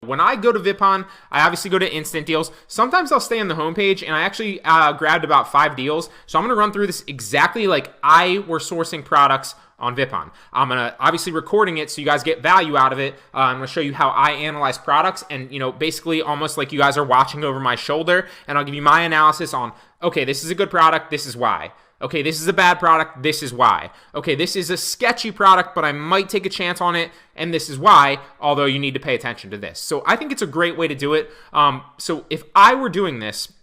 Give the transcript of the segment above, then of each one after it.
When I go to Vipon, I obviously go to instant deals. Sometimes I'll stay on the homepage, and I actually grabbed about 5 deals. So I'm going to run through this exactly like I were sourcing products on Vipon. I'm going to obviously recording it so you guys get value out of it. I'm going to show you how I analyze products, and basically almost like you guys are watching over my shoulder, and I'll give you my analysis on, okay, this is a good product, this is why. Okay, this is a bad product, this is why. Okay, this is a sketchy product, but I might take a chance on it, and this is why, although you need to pay attention to this. So I think it's a great way to do it. So if I were doing this,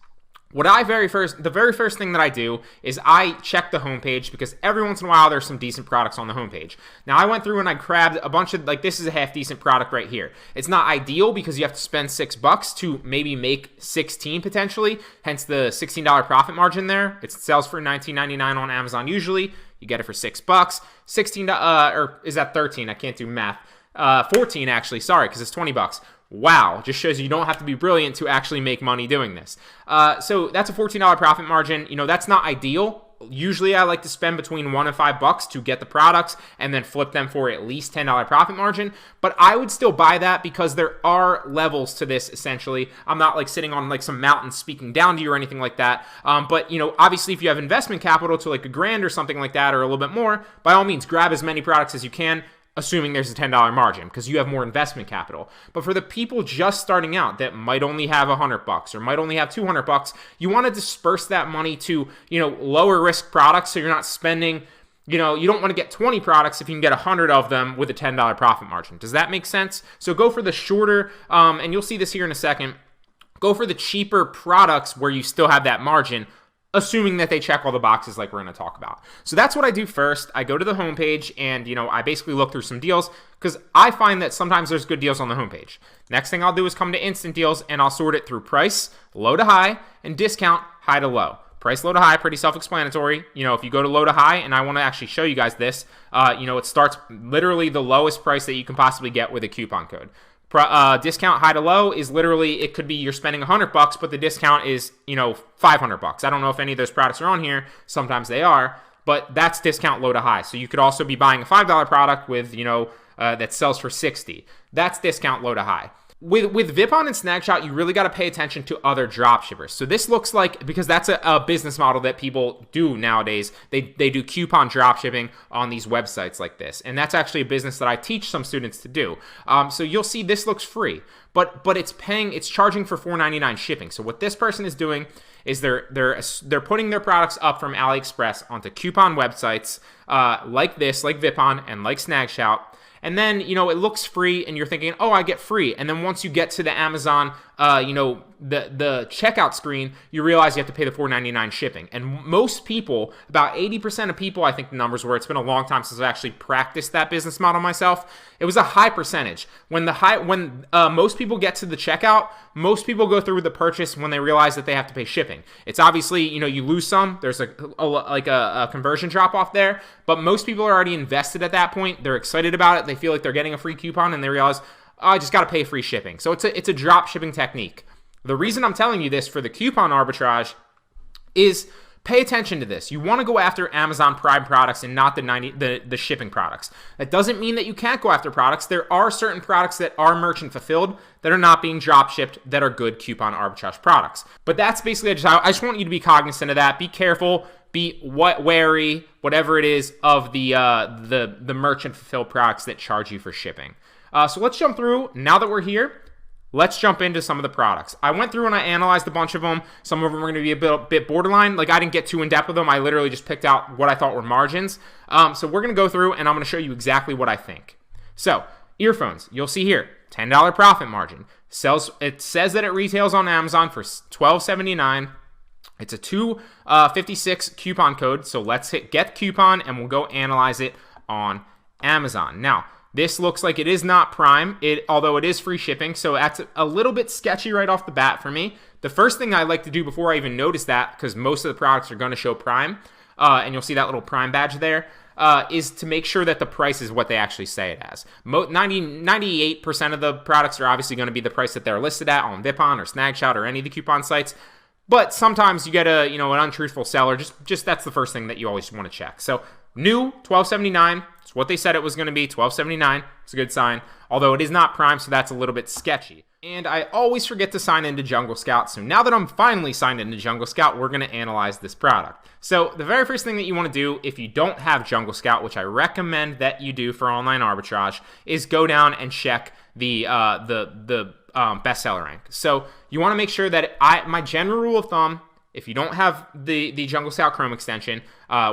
the very first thing that I do is I check the homepage, because every once in a while there's some decent products on the homepage. Now I went through and I grabbed a bunch of, like, this is a half decent product right here. It's not ideal because you have to spend $6 to maybe make 16 potentially, hence the $16 profit margin there. It sells for $19.99 on Amazon usually. You get it for $6. 16, or is that 13? I can't do math. 14 actually, sorry, because it's $20. Wow, just shows you don't have to be brilliant to actually make money doing this. So that's a $14 profit margin. That's not ideal. Usually I like to spend between $1 and $5 to get the products and then flip them for at least $10 profit margin. But I would still buy that because there are levels to this essentially. I'm not like sitting on like some mountain speaking down to you or anything like that. But obviously if you have investment capital to like $1,000 or something like that or a little bit more, by all means grab as many products as you can, assuming there's a $10 margin, because you have more investment capital. But for the people just starting out that might only have $100 or might only have $200, you want to disperse that money to, lower risk products, so you're not spending, you don't want to get 20 products if you can get 100 of them with a $10 profit margin. Does that make sense? So go for the shorter, and you'll see this here in a second, go for the cheaper products where you still have that margin, assuming that they check all the boxes like we're going to talk about. So that's what I do first. I go to the homepage and, I basically look through some deals because I find that sometimes there's good deals on the homepage. Next thing I'll do is come to instant deals and I'll sort it through price, low to high, and discount, high to low. Price low to high, pretty self-explanatory. If you go to low to high, and I want to actually show you guys this, it starts literally the lowest price that you can possibly get with a coupon code. Discount high to low is literally, it could be you're spending $100, but the discount is, $500. I don't know if any of those products are on here. Sometimes they are, but that's discount low to high. So you could also be buying a $5 product with, that sells for $60. That's discount low to high. With Vipon and Snagshot, you really got to pay attention to other dropshippers. So this looks like, because that's a business model that people do nowadays, they do coupon dropshipping on these websites like this. And that's actually a business that I teach some students to do. So you'll see this looks free, but it's charging for $4.99 shipping. So what this person is doing is they're putting their products up from AliExpress onto coupon websites like this, like Vipon and like Snagshot. And then, it looks free and you're thinking, oh, I get free. And then once you get to the Amazon, the checkout screen, you realize you have to pay the $4.99 shipping. And most people, about 80% of people, I think the numbers were, it's been a long time since I've actually practiced that business model myself. It was a high percentage. When most people get to the checkout, most people go through the purchase when they realize that they have to pay shipping. It's obviously, you lose some. There's a conversion drop off there, but most people are already invested at that point. They're excited about it. They feel like they're getting a free coupon and they realize, oh, I just got to pay free shipping. So it's a drop shipping technique. The reason I'm telling you this for the coupon arbitrage is pay attention to this. You want to go after Amazon Prime products and not the shipping products. That doesn't mean that you can't go after products. There are certain products that are merchant fulfilled that are not being drop shipped that are good coupon arbitrage products. But that's basically, I just want you to be cognizant of that. Be careful. Be wary, whatever it is, of the merchant fulfilled products that charge you for shipping. So let's jump through. Now that we're here, let's jump into some of the products. I went through and I analyzed a bunch of them. Some of them are going to be a bit borderline. Like, I didn't get too in depth with them. I literally just picked out what I thought were margins. So we're going to go through and I'm going to show you exactly what I think. So earphones, you'll see here, $10 profit margin. It says that it retails on Amazon for $12.79. It's a $2.56 coupon code. So let's hit get coupon and we'll go analyze it on Amazon. Now, this looks like it is not Prime, although it is free shipping, so that's a little bit sketchy right off the bat for me. The first thing I like to do before I even notice that, because most of the products are going to show Prime, and you'll see that little Prime badge there, is to make sure that the price is what they actually say it as. 98% of the products are obviously going to be the price that they're listed at on Vipon or Snagshot or any of the coupon sites. But sometimes you get an untruthful seller. Just that's the first thing that you always want to check. So new, $12.79. It's what they said it was going to be, $12.79. It's a good sign, although it is not Prime, so that's a little bit sketchy. And I always forget to sign into Jungle Scout, so now that I'm finally signed into Jungle Scout, we're going to analyze this product. So the very first thing that you want to do if you don't have Jungle Scout, which I recommend that you do for online arbitrage, is go down and check the bestseller rank. So you want to make sure that my general rule of thumb, if you don't have the Jungle Scout Chrome extension,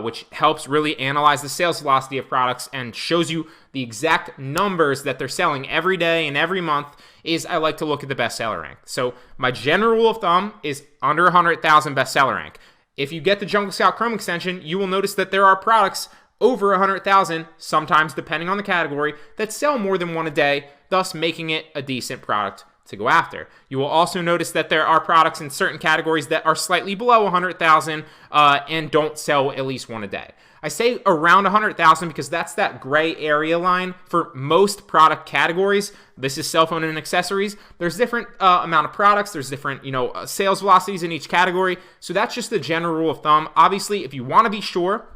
which helps really analyze the sales velocity of products and shows you the exact numbers that they're selling every day and every month, is I like to look at the bestseller rank. So my general rule of thumb is under 100,000 bestseller rank. If you get the Jungle Scout Chrome extension, you will notice that there are products over 100,000, sometimes depending on the category, that sell more than one a day, thus making it a decent product to go after. You will also notice that there are products in certain categories that are slightly below 100,000 and don't sell at least one a day. I say around 100,000 because that's that gray area line for most product categories. This is cell phone and accessories. There's different amount of products. There's different, sales velocities in each category. So that's just the general rule of thumb. Obviously, if you want to be sure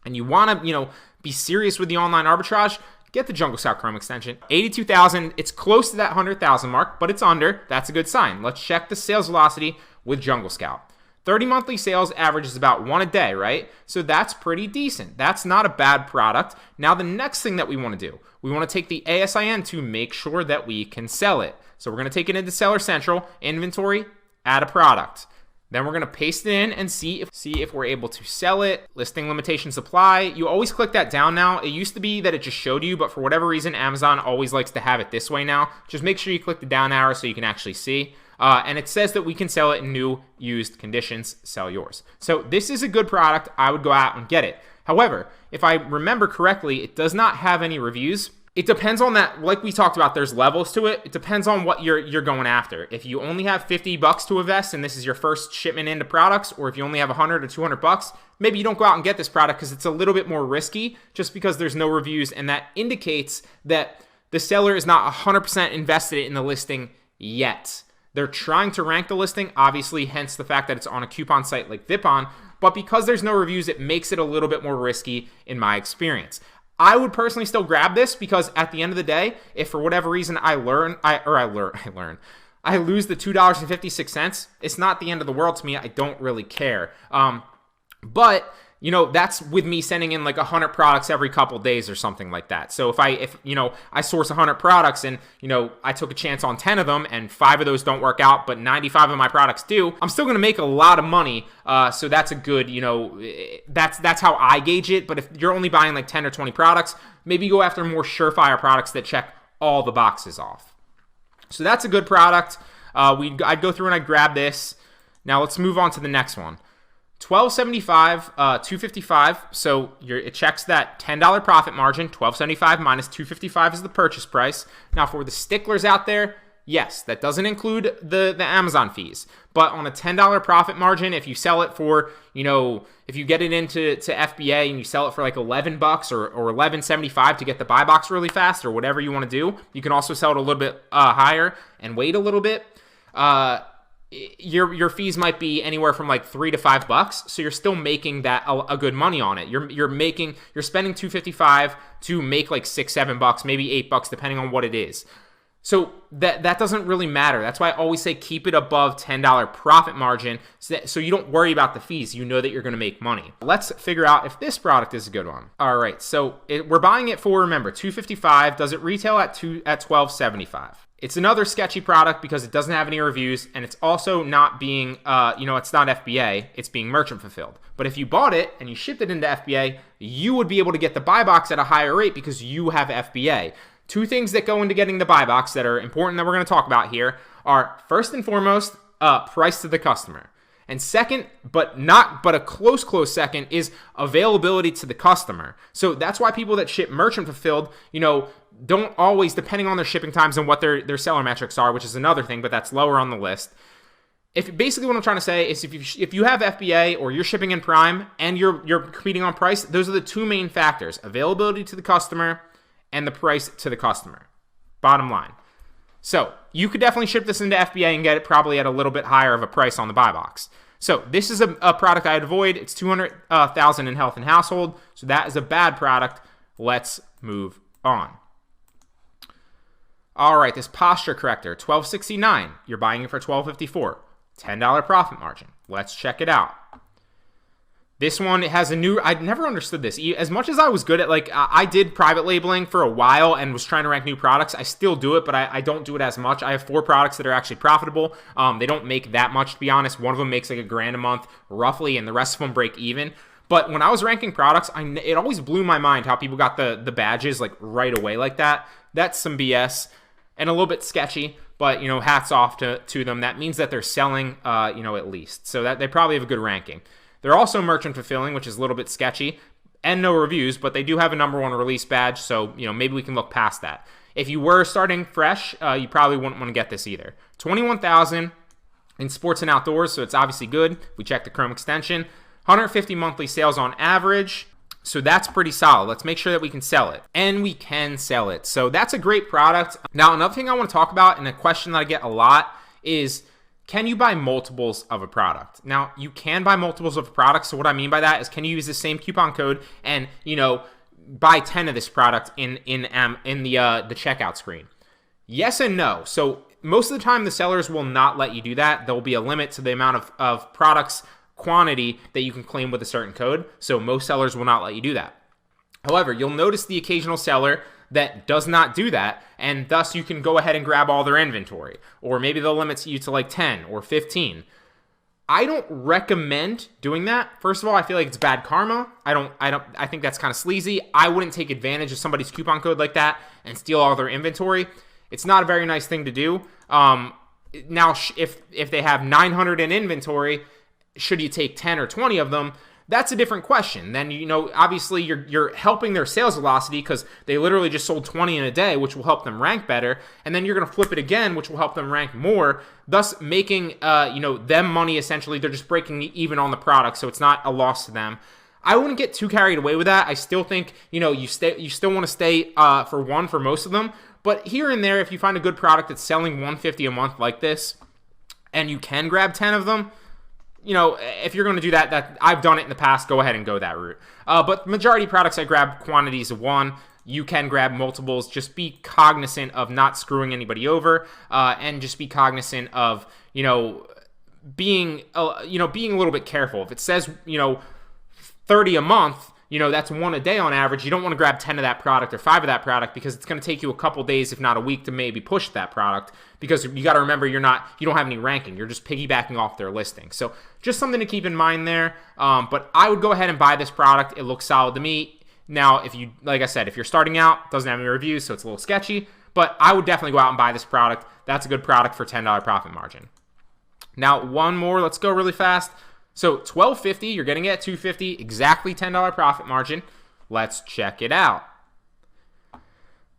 and you want to, be serious with the online arbitrage, get the Jungle Scout Chrome extension. 82,000, it's close to that 100,000 mark, but it's under. That's a good sign. Let's check the sales velocity with Jungle Scout. 30 monthly sales averages about one a day, right? So that's pretty decent. That's not a bad product. Now the next thing that we want to do, we want to take the ASIN to make sure that we can sell it. So we're going to take it into Seller Central, inventory, add a product. Then we're going to paste it in and see if we're able to sell it. Listing limitations apply. You always click that down now. It used to be that it just showed you, but for whatever reason, Amazon always likes to have it this way now. Just make sure you click the down arrow so you can actually see. And it says that we can sell it in new, used conditions. Sell yours. So this is a good product. I would go out and get it. However, if I remember correctly, it does not have any reviews. It depends on that, like we talked about, there's levels to it. It depends on what you're going after. If you only have $50 to invest and this is your first shipment into products, or if you only have 100 or 200 bucks, maybe you don't go out and get this product because it's a little bit more risky just because there's no reviews, and that indicates that the seller is not 100% invested in the listing yet. They're trying to rank the listing, obviously, hence the fact that it's on a coupon site like Vipon, but because there's no reviews, it makes it a little bit more risky in my experience. I would personally still grab this because at the end of the day, if for whatever reason I lose the $2.56, it's not the end of the world to me. I don't really care. But that's with me sending in like 100 products every couple days or something like that. So if I source 100 products and, I took a chance on 10 of them and 5 of those don't work out, but 95 of my products do, I'm still going to make a lot of money. So that's a good, that's how I gauge it. But if you're only buying like 10 or 20 products, maybe go after more surefire products that check all the boxes off. So that's a good product. I'd go through and I'd grab this. Now let's move on to the next one. $12.75, $2.55. So it checks that $10 profit margin. $12.75 minus $2.55 is the purchase price. Now for the sticklers out there, yes, that doesn't include the Amazon fees. But on a $10 profit margin, if you sell it for, if you get it into FBA and you sell it for like $11 or $11.75 to get the buy box really fast or whatever you want to do, you can also sell it a little bit higher and wait a little bit. Your fees might be anywhere from like $3 to $5, so you're still making that a good money on it. You're spending $2.55 to make like $6-7, maybe $8, depending on what it is. So that doesn't really matter. That's why I always say keep it above $10 profit margin so you don't worry about the fees. You know that you're going to make money. Let's figure out if this product is a good one. All right, so we're buying it for, remember, $2.55. Does it retail at $12.75? It's another sketchy product because it doesn't have any reviews, and it's also not being, it's not FBA. It's being merchant fulfilled. But if you bought it and you shipped it into FBA, you would be able to get the buy box at a higher rate because you have FBA. Two things that go into getting the buy box that are important that we're going to talk about here are, first and foremost, price to the customer. And second, but a close second, is availability to the customer. So that's why people that ship merchant fulfilled, don't always, depending on their shipping times and what their seller metrics are, which is another thing, but that's lower on the list. Basically what I'm trying to say is if you have FBA or you're shipping in Prime and you're competing on price, those are the two main factors: availability to the customer and the price to the customer. Bottom line. So you could definitely ship this into FBA and get it probably at a little bit higher of a price on the buy box. So this is a product I'd avoid. It's $200,000 in health and household. So that is a bad product. Let's move on. All right, this posture corrector, $12.69. You're buying it for $12.54. $10 profit margin. Let's check it out. This one has a new, I never understood this. As much as I was good at, like, I did private labeling for a while and was trying to rank new products. I still do it, but I don't do it as much. I have 4 products that are actually profitable. They don't make that much, to be honest. One of them makes like $1,000 a month, roughly, and the rest of them break even. But when I was ranking products, it always blew my mind how people got the badges like right away like that. That's some BS and a little bit sketchy, but, you know, hats off to them. That means that they're selling, you know, at least. So that they probably have a good ranking. They're also merchant fulfilling, which is a little bit sketchy, and no reviews, but they do have a #1 release badge, so, you know, maybe we can look past that. If you were starting fresh, you probably wouldn't want to get this either. $21,000 in sports and outdoors, so it's obviously good. We checked the Chrome extension. 150 monthly sales on average, so that's pretty solid. Let's make sure that we can sell it, and we can sell it. So that's a great product. Now, another thing I want to talk about, and a question that I get a lot, is can you buy multiples of a product? Now, you can buy multiples of a product. So what I mean by that is, can you use the same coupon code and, you know, buy 10 of this product in the checkout screen? Yes and no. So most of the time, the sellers will not let you do that. There will be a limit to the amount of products quantity that you can claim with a certain code. So most sellers will not let you do that. However, you'll notice the occasional seller that does not do that, and thus you can go ahead and grab all their inventory, or maybe they'll limit you to like 10 or 15. I don't recommend doing that. First of all, I feel like it's bad karma. I think that's kind of sleazy. I wouldn't take advantage of somebody's coupon code like that and steal all their inventory. It's not a very nice thing to do. Now, if they have 900 in inventory, should you take 10 or 20 of them? That's a different question. Then, you know, obviously you're helping their sales velocity because they literally just sold 20 in a day, which will help them rank better. And then you're going to flip it again, which will help them rank more, thus making, you know, them money essentially. They're just breaking even on the product, so it's not a loss to them. I wouldn't get too carried away with that. I still think, you know, you still want to stay for most of them. But here and there, if you find a good product that's selling $150 a month like this, and you can grab 10 of them, you know, if you're going to do that I've done it in the past, go ahead and go that route. But majority of products, I grab quantities of 1. You can grab multiples. Just be cognizant of not screwing anybody over, and just be cognizant of, you know, being a little bit careful. If it says, you know, 30 a month, you know, that's 1 a day on average. You don't want to grab 10 of that product or 5 of that product, because it's going to take you a couple days, if not a week, to maybe push that product, because you got to remember you don't have any ranking. You're just piggybacking off their listing. So just something to keep in mind there. But I would go ahead and buy this product. It looks solid to me. Now, like I said, if you're starting out, doesn't have any reviews, so it's a little sketchy, but I would definitely go out and buy this product. That's a good product for $10 profit margin. Now, one more. Let's go really fast. So $12.50, you're getting it at $2.50, exactly $10 profit margin. Let's check it out.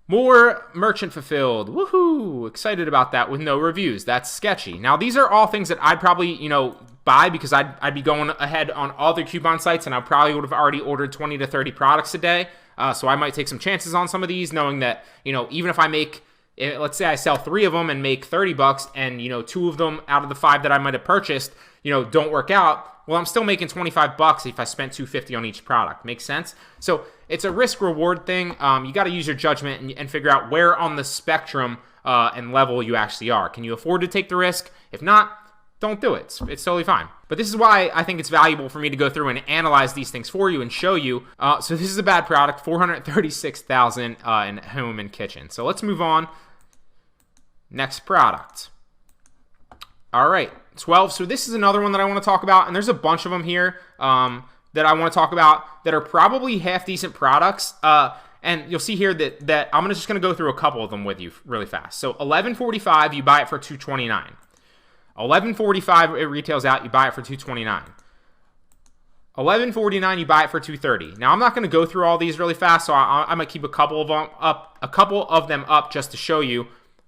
More merchant fulfilled. Woohoo! Excited about that with no reviews. That's sketchy. Now, these are all things that I'd probably, you know, buy, because I'd be going ahead on all the coupon sites, and I probably would have already ordered 20 to 30 products a day. So I might take some chances on some of these, knowing that, you know, even if I make, let's say I sell 3 of them and make $30, and, you know, 2 of them out of the 5 that I might have purchased, you know, don't work out, well, I'm still making $25 if I spent $2.50 on each product. Makes sense? So it's a risk-reward thing. You got to use your judgment and figure out where on the spectrum and level you actually are. Can you afford to take the risk? If not, don't do it. It's totally fine. But this is why I think it's valuable for me to go through and analyze these things for you and show you. So this is a bad product, $436,000 in home and kitchen. So let's move on. Next product. All right, 12. So this is another one that I want to talk about, and there's a bunch of them here that I want to talk about that are probably half-decent products. And you'll see here that I'm just going to go through a couple of them with you really fast. So $11.45, you buy it for $2.29. $11.45, it retails out, you buy it for $2.29. $11.49, you buy it for $2.30. Now, I'm not going to go through all these really fast, so I might keep a couple of them up just to show you.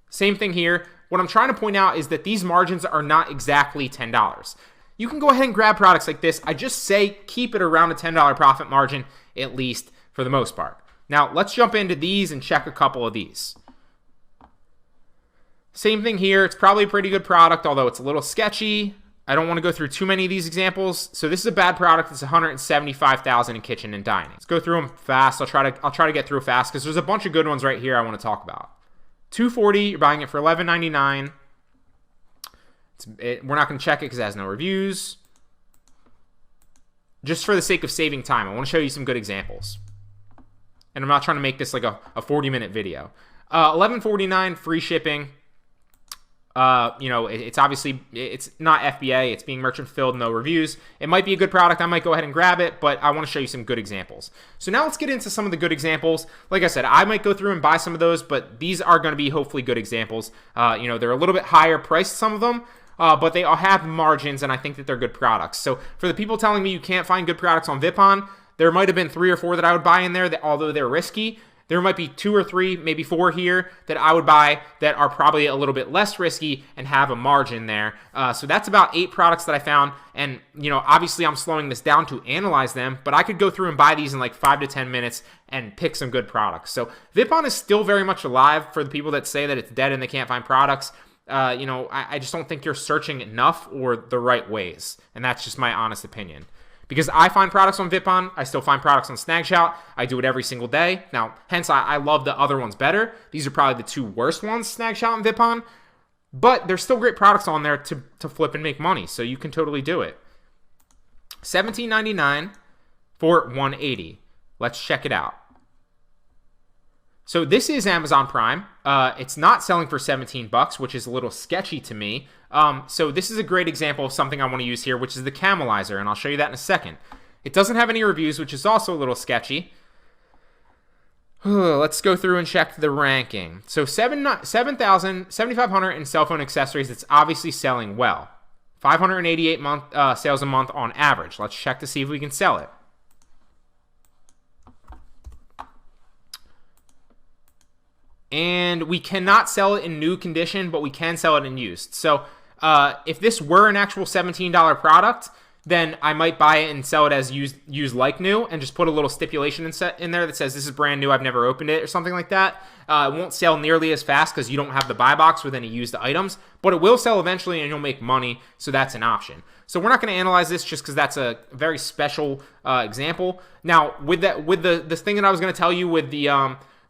Same thing here. What I'm trying to point out is that these margins are not exactly $10. You can go ahead and grab products like this. I just say keep it around a $10 profit margin, at least for the most part. Now, let's jump into these and check a couple of these. Same thing here. It's probably a pretty good product, although it's a little sketchy. I don't want to go through too many of these examples. So this is a bad product. It's $175,000 in kitchen and dining. Let's go through them fast. I'll try to get through fast because there's a bunch of good ones right here I want to talk about. $240, you're buying it for $11.99. We're not going to check it because it has no reviews. Just for the sake of saving time, I want to show you some good examples. And I'm not trying to make this like a 40-minute video. $11.49, free shipping. It's obviously, it's not FBA, it's being merchant fulfilled, no reviews. It might be a good product. I might go ahead and grab it, but I want to show you some good examples. So now let's get into some of the good examples. Like I said, I might go through and buy some of those, but these are going to be hopefully good examples. They're a little bit higher priced, some of them, but they all have margins, and I think that they're good products. So for the people telling me you can't find good products on Vipon, there might have been 3 or 4 that I would buy in there that, although they're risky, there might be 2 or 3, maybe 4 here that I would buy that are probably a little bit less risky and have a margin there. So that's about 8 products that I found. And, obviously I'm slowing this down to analyze them, but I could go through and buy these in like 5 to 10 minutes and pick some good products. So Vipon is still very much alive for the people that say that it's dead and they can't find products. I just don't think you're searching enough or the right ways. And that's just my honest opinion. Because I find products on Vipon, I still find products on Snagshout. I do it every single day. Now, hence, I love the other ones better. These are probably the 2 worst ones, Snagshout and Vipon. But there's still great products on there to flip and make money, so you can totally do it. $17.99 for $180. Let's check it out. So this is Amazon Prime. It's not selling for $17, which is a little sketchy to me. So this is a great example of something I want to use here, which is the Camelizer, and I'll show you that in a second. It doesn't have any reviews, which is also a little sketchy. Let's go through and check the ranking. So 7,500 in cell phone accessories. It's obviously selling well. 588 sales a month on average. Let's check to see if we can sell it. And we cannot sell it in new condition, but we can sell it in used. So if this were an actual $17 product, then I might buy it and sell it as used like new and just put a little stipulation in there that says this is brand new, I've never opened it, or something like that. It won't sell nearly as fast because you don't have the buy box with any used items, but it will sell eventually and you'll make money, so that's an option. So we're not going to analyze this just because that's a very special example. Now, with this thing that I was going to tell you with the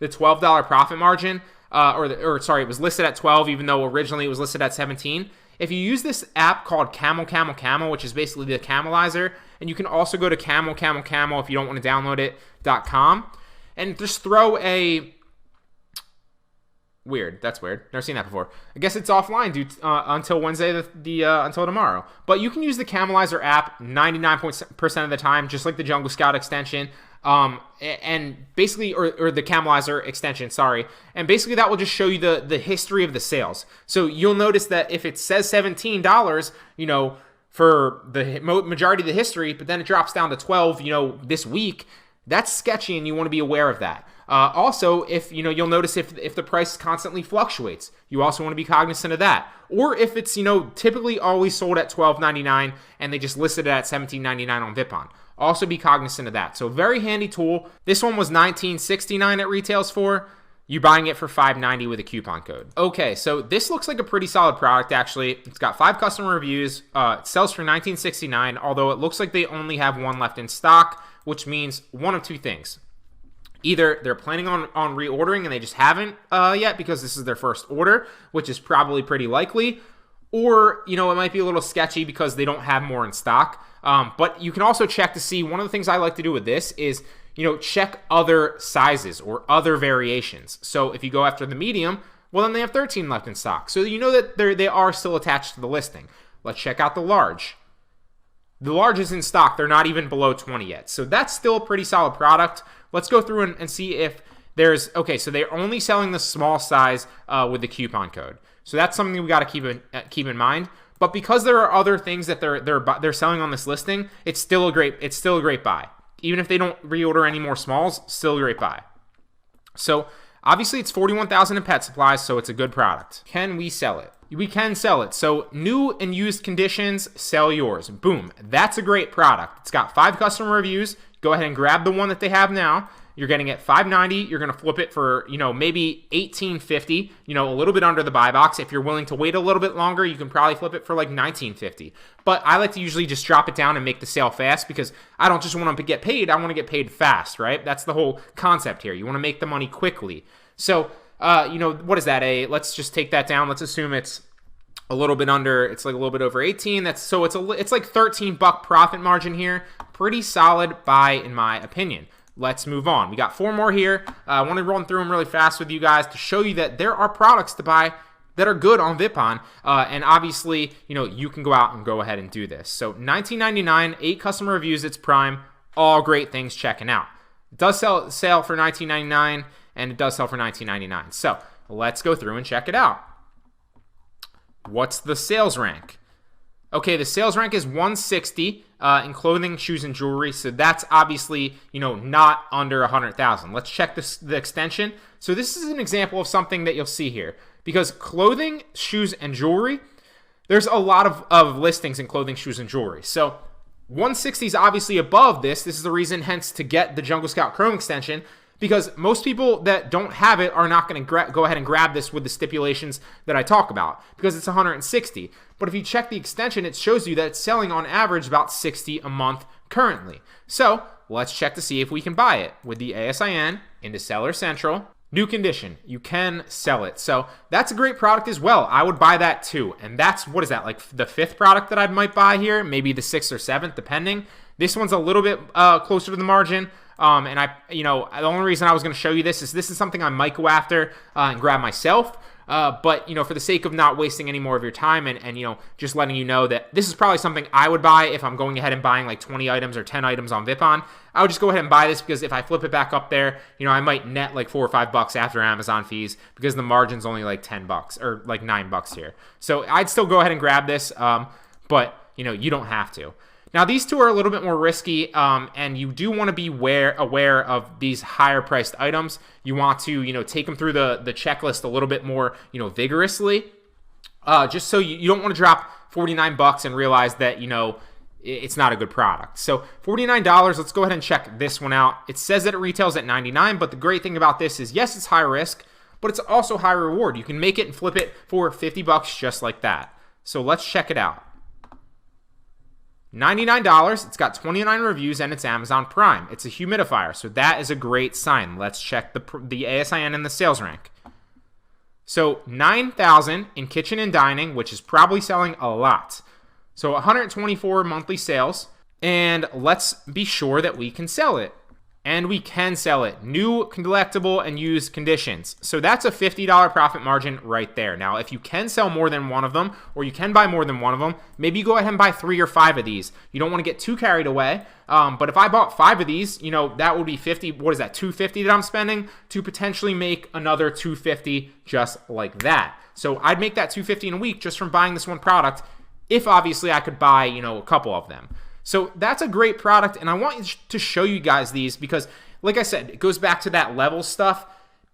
$12 profit margin, it was listed at 12, even though originally it was listed at 17. If you use this app called Camel, which is basically the Camelizer, and you can also go to Camel if you don't want to download it.com, and just throw a weird. That's weird. Never seen that before. I guess it's offline, dude, until Wednesday, until tomorrow. But you can use the Camelizer app 99% of the time, just like the Jungle Scout extension. And basically, or the Camelizer extension, sorry. And basically that will just show you the history of the sales. So you'll notice that if it says $17, for the majority of the history, but then it drops down to 12, this week, that's sketchy and you want to be aware of that. Also, if, you'll notice if the price constantly fluctuates, you also want to be cognizant of that. Or if it's, typically always sold at $12.99 and they just listed it at $17.99 on Vipon. Also be cognizant of that. So very handy tool. This one was $19.69 at retails for. You're buying it for $5.90 with a coupon code. Okay, so this looks like a pretty solid product, actually. It's got 5 customer reviews. It sells for $19.69, although it looks like they only have 1 left in stock, which means one of 2 things. Either they're planning on reordering and they just haven't yet because this is their first order, which is probably pretty likely. Or, it might be a little sketchy because they don't have more in stock. But you can also check to see, one of the things I like to do with this is, check other sizes or other variations. So if you go after the medium, well, then they have 13 left in stock. So you know that they are still attached to the listing. Let's check out the large. The large is in stock. They're not even below 20 yet. So that's still a pretty solid product. Let's go through and see if there's, okay, so they're only selling the small size with the coupon code. So that's something we got to keep in mind. But because there are other things that they're selling on this listing, it's still a great buy. Even if they don't reorder any more smalls, still a great buy. So obviously it's $41,000 in pet supplies, so it's a good product. Can we sell it? We can sell it. So new and used conditions, sell yours. Boom. That's a great product. It's got 5 customer reviews. Go ahead and grab the one that they have now. You're getting it $5.90. You're going to flip it for, maybe $18.50, a little bit under the buy box. If you're willing to wait a little bit longer, you can probably flip it for like $19.50. But I like to usually just drop it down and make the sale fast because I don't just want to get paid. I want to get paid fast, right? That's the whole concept here. You want to make the money quickly. So, what is that? Let's just take that down. Let's assume it's a little bit under, it's like a little bit over 18. It's like $13 profit margin here. Pretty solid buy in my opinion. Let's move on. We got 4 more here. I want to run through them really fast with you guys to show you that there are products to buy that are good on Vipon. And obviously, you can go out and go ahead and do this. So $19.99, 8 customer reviews, it's Prime. All great things checking out. It does sell for $19.99 and it does sell for $19.99. So let's go through and check it out. What's the sales rank? Okay, the sales rank is 160 in clothing, shoes, and jewelry. So that's obviously, not under 100,000. Let's check the extension. So this is an example of something that you'll see here. Because clothing, shoes, and jewelry, there's a lot of listings in clothing, shoes, and jewelry. So 160 is obviously above this. This is the reason, hence, to get the Jungle Scout Chrome extension. Because most people that don't have it are not going to go ahead and grab this with the stipulations that I talk about because it's 160. But if you check the extension, it shows you that it's selling on average about 60 a month currently. So let's check to see if we can buy it with the ASIN into Seller Central. New condition, you can sell it. So that's a great product as well. I would buy that too. And that's, what is that, like the 5th product that I might buy here? Maybe the 6th or 7th, depending. This one's a little bit closer to the margin. And the only reason I was going to show you this is something I might go after and grab myself. But, for the sake of not wasting any more of your time and just letting you know that this is probably something I would buy if I'm going ahead and buying like 20 items or 10 items on Vipon. I would just go ahead and buy this because if I flip it back up there, I might net like $4 or $5 after Amazon fees because the margin's only like $10 or like $9 here. So I'd still go ahead and grab this. But, you don't have to. Now, these two are a little bit more risky, and you do want to be aware of these higher priced items. You want to, take them through the checklist a little bit more, vigorously, just so you don't want to drop $49 and realize that, it's not a good product. So $49, let's go ahead and check this one out. It says that it retails at $99, but the great thing about this is, yes, it's high risk, but it's also high reward. You can make it and flip it for $50 just like that. So let's check it out. $99, it's got 29 reviews, and it's Amazon Prime. It's a humidifier, so that is a great sign. Let's check the ASIN and the sales rank. So 9,000 in kitchen and dining, which is probably selling a lot. So 124 monthly sales, and let's be sure that we can sell it. And we can sell it. New, collectible, and used conditions. So that's a $50 profit margin right there. Now, if you can sell more than one of them, or you can buy more than one of them, maybe you go ahead and buy 3 or 5 of these. You don't want to get too carried away. But if I bought 5 of these, that would be 50. What is that? $250 that I'm spending to potentially make another $250 just like that. So I'd make that $250 in a week just from buying this one product. If obviously I could buy, a couple of them. So that's a great product, and I want to show you guys these because, like I said, it goes back to that level stuff.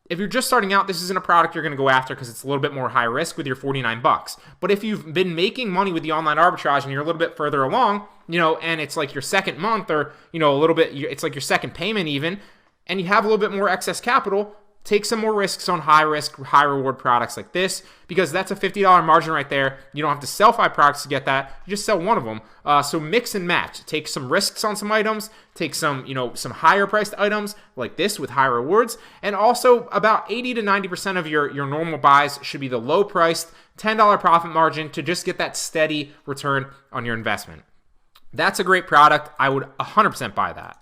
If you're just starting out, this isn't a product you're going to go after because it's a little bit more high risk with your $49. But if you've been making money with the online arbitrage and you're a little bit further along, and it's like your second month or, a little bit, it's like your second payment even, and you have a little bit more excess capital, take some more risks on high risk, high reward products like this because that's a $50 margin right there. You don't have to sell 5 products to get that. You just sell one of them. So mix and match. Take some risks on some items. Take some, some higher priced items like this with high rewards. And also about 80 to 90% of your normal buys should be the low priced $10 profit margin to just get that steady return on your investment. That's a great product. I would 100% buy that.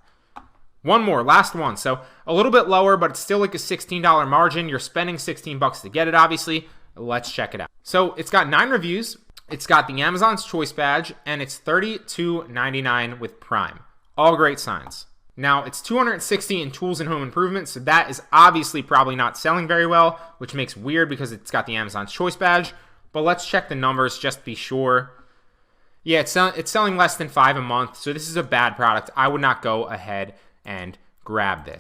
One more, last one. So a little bit lower, but it's still like a $16 margin. You're spending $16 to get it, obviously. Let's check it out. So it's got 9 reviews. It's got the Amazon's Choice badge, and it's $32.99 with Prime. All great signs. Now, it's $260 in tools and home improvement, so that is obviously probably not selling very well, which makes weird because it's got the Amazon's Choice badge. But let's check the numbers just to be sure. Yeah, it's selling less than 5 a month, so this is a bad product. I would not go ahead and grab this.